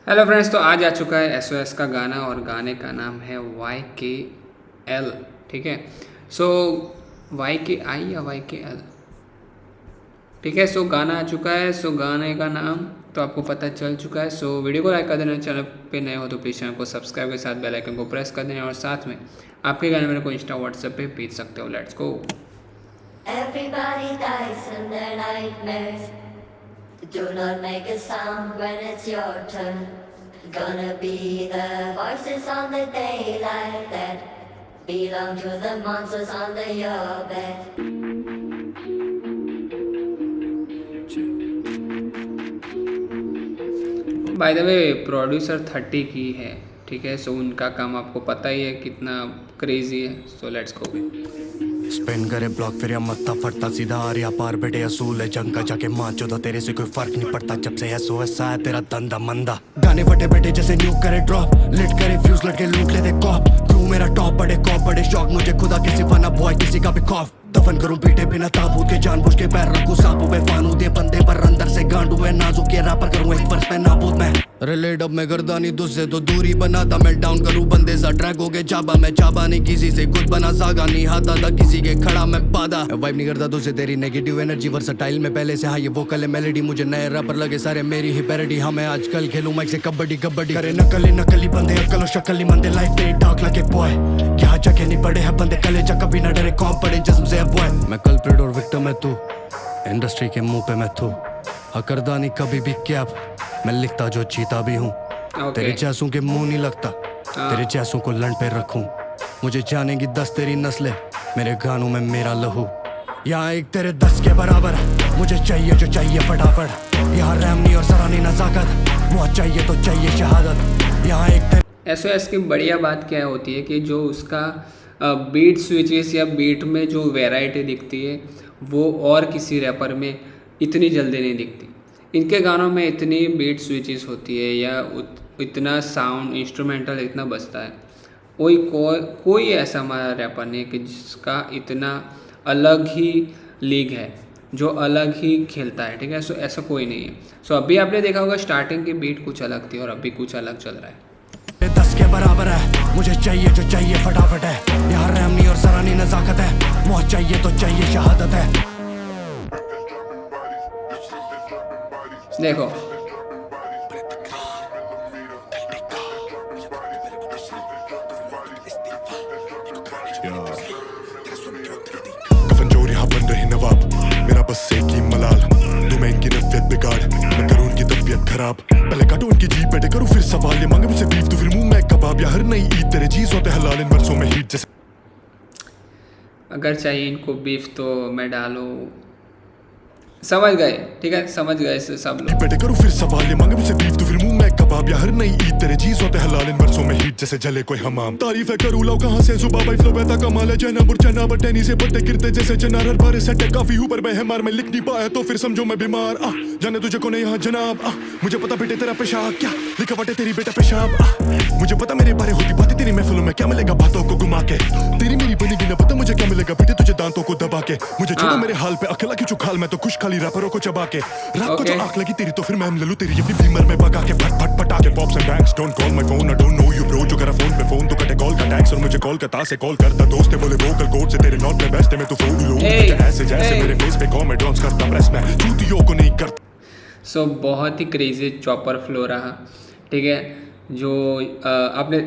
Hello friends, तो आज आ चुका है SOS का गाना और गाने का नाम है YKL। ठीक है, सो YKI या YKL। ठीक है, सो गाना आ चुका है। सो गाने का नाम तो आपको पता चल चुका है। सो वीडियो को लाइक कर देना, चैनल पे नए हो तो प्लीज़ चैनल को सब्सक्राइब के साथ बेल आइकन को प्रेस कर देना और साथ में आपके गाने मेरे को इंस्टा व्हाट्सएप पे भेज सकते हो। Let's go. Everybody dies in their nightmares. Do not make a sound when it's your turn. Gonna be the voices on the daylight that belong to the monsters under your bed. By the way producer 30 की है। ठीक है, सो उनका काम आपको पता ही है कितना क्रेजी है। So let's go. स्पिन करे ब्लॉक फिर या मत्था फटता सीधा आ रहा पार बेटे असूल है जंग का जाके मां चौदह तेरे से कोई फर्क नहीं पड़ता जब से SOS आया तेरा धंधा मंदा गाने फटे बेटे जैसे न्यू करे ड्रॉप लिट करे फ्यूज लड़के लूट लेते कॉप क्रू मेरा टॉप बड़े कॉप बड़े शौक मुझे खुदा किसी फना बॉय किसी का भी खौफ दफन करूं पीठे बिना ताबूत के जानबूझ के पैर रखूं सांप हुए फानू दे बंदे पर अंदर से गांड हुए नाजुक ये रैपर करूं एक वर्ष में नाबूद मैं रिलेट अब मैं गर्दानी तुझसे तो दूरी बनाता मैं डाउन करूं बंदे सा ट्रैक हो गए जाबा मैं चाबा नहीं किसी से खुद बना सागा नहीं हाथा था किसी के खड़ा मैं पादा वाइब नहीं करता तुझसे तेरी नेगेटिव एनर्जी वर्सटाइल में पहले से हाँ ये वोकल है मेलोडी मुझे नए रैपर लगे सारे मेरी ही पैरोडी हाँ मैं आजकल खेलूं माइक से कबड्डी कबड्डी करे नकली बंदे अकल और शक्ल नहीं मंदे लाइफ तेरी डार्क लगे बॉय क्या जगह नहीं पड़े हैं बंदे कले जा कभी ना डरे कौन पड़े जिस्म से बॉय मैं कल्प्रिट और विक्टिम है तू इंडस्ट्री के मुंह पे मैं तू हकरदा नहीं कभी भी क्या मैं लिखता जो चीता भी हूँ तेरे जैसों के मुंह नहीं लगता तेरे जैसों को लंड पे रखूं मुझे जानेगी 10 तेरी नस्लें मेरे गानों में मेरा लहू यहाँ एक तेरे 10 के बराबर मुझे चाहिए जो चाहिए फटाफट यहाँ रैम नहीं और सराहनीय नजाकत वो चाहिए तो चाहिए शहादत यहाँ एक तेरे SOS की बढ़िया बात क्या होती है कि जो उसका बीट स्विचेस या बीट में जो वैरायटी दिखती है वो और किसी रैपर में इतनी जल्दी नहीं दिखती। इनके गानों में इतनी बीट स्विचेस होती है या इतना साउंड इंस्ट्रूमेंटल इतना बजता है। कोई ऐसा हमारा रैपर नहीं कि जिसका इतना अलग ही लीग है, जो अलग ही खेलता है। ठीक है, सो ऐसा कोई नहीं है। सो अभी आपने देखा होगा स्टार्टिंग की बीट कुछ अलग थी और अभी कुछ अलग चल रहा है। 10 के बराबर है मुझे चाहिए जो चाहिए फटाफट है यहाँ रैम नहीं और सराहनीय नजाकत है वो चाहिए तो चाहिए शहादत है। देखो कफन यहाँ बन रहे नवाब मेरा बस एक ही मलाल तू मैं इनकी नफियत बिगाड़ मैं करूँ उनकी तबीयत खराब पहले काटो उनकी जीप बेटे करूँ फिर सवाल ये मांगे मुझसे बीफ तो फिर मुंह में कबाब या हर नई ईद तेरे चीज होते हलाल इन वर्षों में हीट जैसे अगर चाहिए इनको बीफ तो मैं डालूं। समझ गए? ठीक है, समझ गए सब लोग। बेटे करूँ फिर सवाल ये मांगे मुझसे बीफ तो फिर मुंह में कबाब या हर नई ईद तेरे चीज होते हलाल इन वर्षों में हीट जैसे जले कोई हमाम तारीफ है करूँ लाओ कहाँ से सुबह भाई फ्लो बहता कमाल है जना बुरचना बटनी से पत्ते गिरते जैसे चनार हर बार सेट है काफी ऊपर मैं मार मैं लिख नहीं पाया तो फिर समझो मैं बीमार जाने तुझे को नहीं यहाँ जनाब मुझे पता बेटे तेरा पेशाब क्या लिखा बाटे तेरी बेटा पेशाब मुझे पता मेरे बारे होती बातें तेरी महफिलों में क्या मिलेगा बातों को घुमा के तेरी मेरी बनेगी ना पता मुझे क्या मिलेगा बेटे तुझे दांतों को दबा के मुझे छोड़ो मेरे हाल पे अकेला की चुखाल मैं तो खुश खाली रैपरों को चबा के रात को जो आंख लगी तेरी तो फिर मैं ले लूं तेरी अपनी बीमर में भगा के फट फट पटा के pops and banks don't call my phone I don't know you bro जो करा फोन पे फोन तो कटे कॉल का टैक्स और मुझे कोलकाता से कॉल करता दोस्त है बोले वोकल कोड से तेरे नॉट में बेस्ट है मैं तो फोन लूं ऐसे जैसे मेरे फेस पे कॉमेडी डांस करता प्रेस में चूतियों को नहीं करता। सो बहुत ही क्रेजी चॉपर फ्लो रहा। ठीक है, जो आपने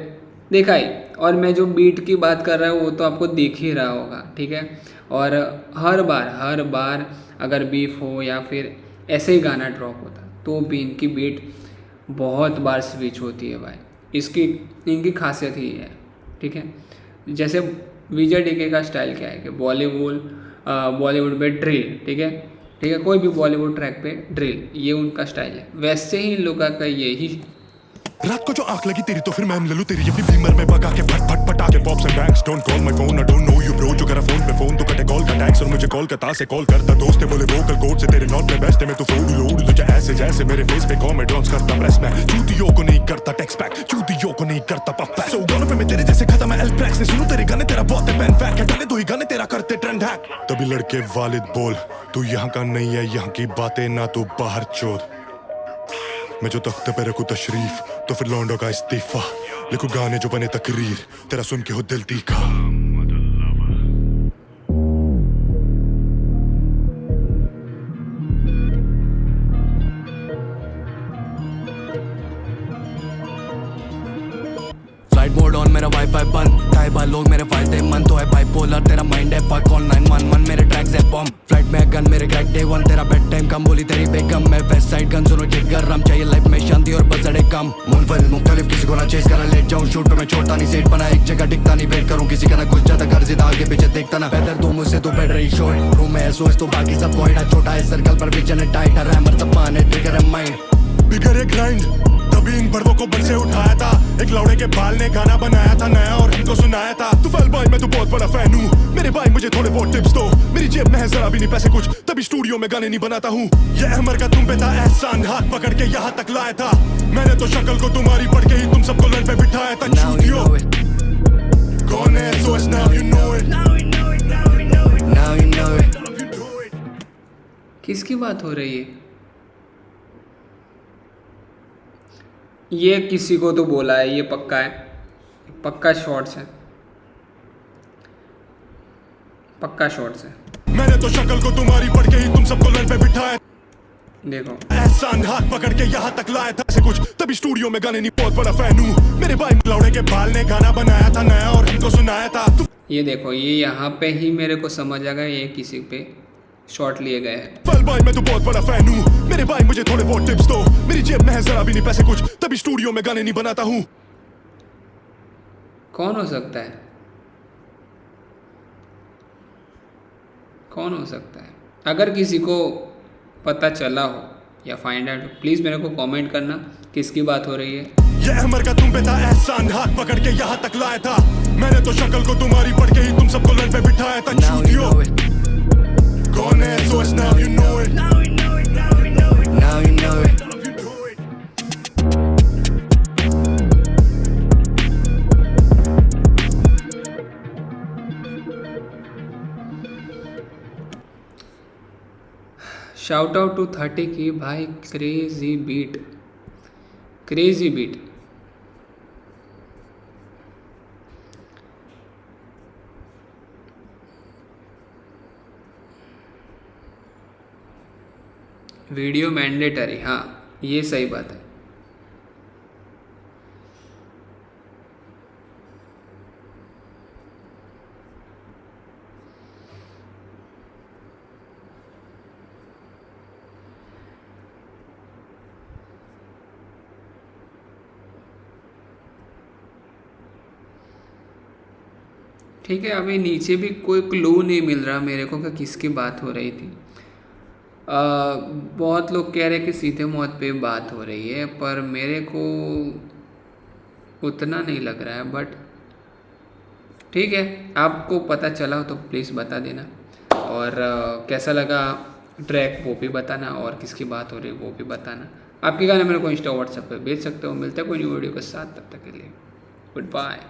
देखा ही, और मैं जो बीट की बात कर रहा हूँ वो तो आपको दिख ही रहा होगा। ठीक है, और हर बार अगर बीफ हो या फिर ऐसे ही गाना ड्रॉप होता तो भी इनकी बीट बहुत बार स्विच होती है भाई। इनकी खासियत ही है। ठीक है, जैसे विजय डीके का स्टाइल क्या है कि बॉलीवुड पे ड्रिल। ठीक है, कोई भी बॉलीवुड ट्रैक पे ड्रिल, ये उनका स्टाइल है। वैसे ही इन लोगों का यही रात को जो आंख लगी तेरी तो फिर मैं ले लूं तेरी अपनी बीमर में भगा के फट फट पटा के pops and banks don't call my phone I don't know you bro जो करा फोन पे फोन तो कटे कॉल का टैक्स और मुझे कोलकाता से कॉल करता दोस्त है बोले वोकल कोड से तेरे नॉट में बेस्ट है मैं तो फोन लोड तुझे ऐसे जैसे मेरे फेस पे कॉमेडी डांस करता प्रेस में चूतियों को नहीं करता टेक्स बैक चूतियों को नहीं करता पफ बैक सो गानों पे मैं तेरे जैसे खाता मैं एल ट्रैक्स ने सुनो तेरे गाने तेरा बहुत है बैन फैक डाले दो ही गाने तेरा करते ट्रेंड हैक तभी लड़के वालिद बोल तू यहाँ का नहीं है यहाँ की बातें ना तू बाहर चोद मैं जो तख्त पे रखूं तशरीफ तो फिर लौंडों का इस्तीफा लिखूं गाने जो बने तकरीर तेरा सुन के हो दिल तीखा फ्लाइट मोड ऑन मेरा वाईफाई बंद टाइबा लोग मेरे फायदे मन तो है बाइपोलर तेरा माइंड है फक ऑन 911 मेरे ट्रैक्स है बॉम्ब फ्लाइट में गन मेरे क्रैक डे वन तेरा बेड टाइम कम बोली तेरी बेगम मैं वेस्ट साइड गन सुनो जिगर रम चाहिए लाइफ में शांति और बजड़े कम मुनफरिद मुख्तलिफ किसी को ना चेस करा लेट जाऊं शूट पे मैं छोड़ता नहीं सेट बना एक जगह टिकता नहीं वेट करूं किसी का ना कुछ ज्यादा कर जिदा आगे पीछे देखता ना बेहतर तू मुझसे तो बेड रही शोर रूम में सोच तो बाकी सब कोयडा छोटा है सर्कल पर विजन है टाइट है हैमर तबान है ट्रिगर है माइंड बिगर एक ग्राइंड तभी इन बड़वों को बल से उठाया था एक लौड़े के बाल ने गाना बनाया था नया और हमको सुनाया था तू फैल भाई मैं तो बहुत बड़ा फैन हूँ मेरे भाई मुझे थोड़े बहुत टिप्स दो मेरी जेब में है जरा भी नहीं पैसे कुछ तभी स्टूडियो में गाने नहीं बनाता हूँ ये अमर का तुम पे था एहसान हाथ पकड़ के यहाँ तक लाया था मैंने तो शक्ल को तुम्हारी पढ़ के ही तुम सबको लड़ पे बिठाया था चूतियो कौन है so it's now you know it now you know it किसकी बात हो रही है? ये किसी को तो बोला है, ये पक्का है, पक्का शॉर्ट्स है, पक्का शॉर्ट्स है। मैंने तो शक्ल को तुम्हारी पढ़ के ही तुम सबको लड़ पे बिठाया देखो एहसान हाथ पकड़ के यहाँ तक लाया था ऐसे कुछ तभी स्टूडियो में गाने नहीं बहुत बड़ा फैन हूँ मेरे भाई लौड़े के बाल ने गाना बनाया था नया और हमको सुनाया था ये देखो ये यहाँ पे ही मेरे को समझ आ गया ये किसी पे शॉर्ट लिए गए हैं। फल भाई मैं तो बहुत बड़ा फैन हूँ मेरे भाई मुझे थोड़े बहुत टिप्स दो मेरी जेब में है जरा भी नहीं पैसे कुछ तभी स्टूडियो में गाने नहीं बनाता हूँ कौन हो सकता है? कौन हो सकता है? अगर किसी को पता चला हो या फाइंड आउट प्लीज़ मेरे को कमेंट करना किसकी बात हो रही है। ये अमर का तुम पे था एहसान हाथ पकड़ के यहाँ तक लाया था मैंने तो शक्ल को तुम्हारी पढ़ के ही तुम सबको लड़ पे बिठाया था चूतियो कौन है so it's now you know it now you know it shout out to 30 की भाई crazy beat, crazy beat. Video mandatory, हाँ ये सही बात है। ठीक है, अभी नीचे भी कोई क्लू नहीं मिल रहा मेरे को कि किसकी बात हो रही थी। बहुत लोग कह रहे कि सीधे मौत पे बात हो रही है, पर मेरे को उतना नहीं लग रहा है। बट ठीक है, आपको पता चला हो तो प्लीज़ बता देना, और कैसा लगा ट्रैक वो भी बताना, और किसकी बात हो रही है वो भी बताना। आपके गाने मेरे को इंस्टा व्हाट्सएप पे भेज सकते हो। मिलते हैं कोई न्यू वीडियो के साथ, तब तक के लिए गुड बाय।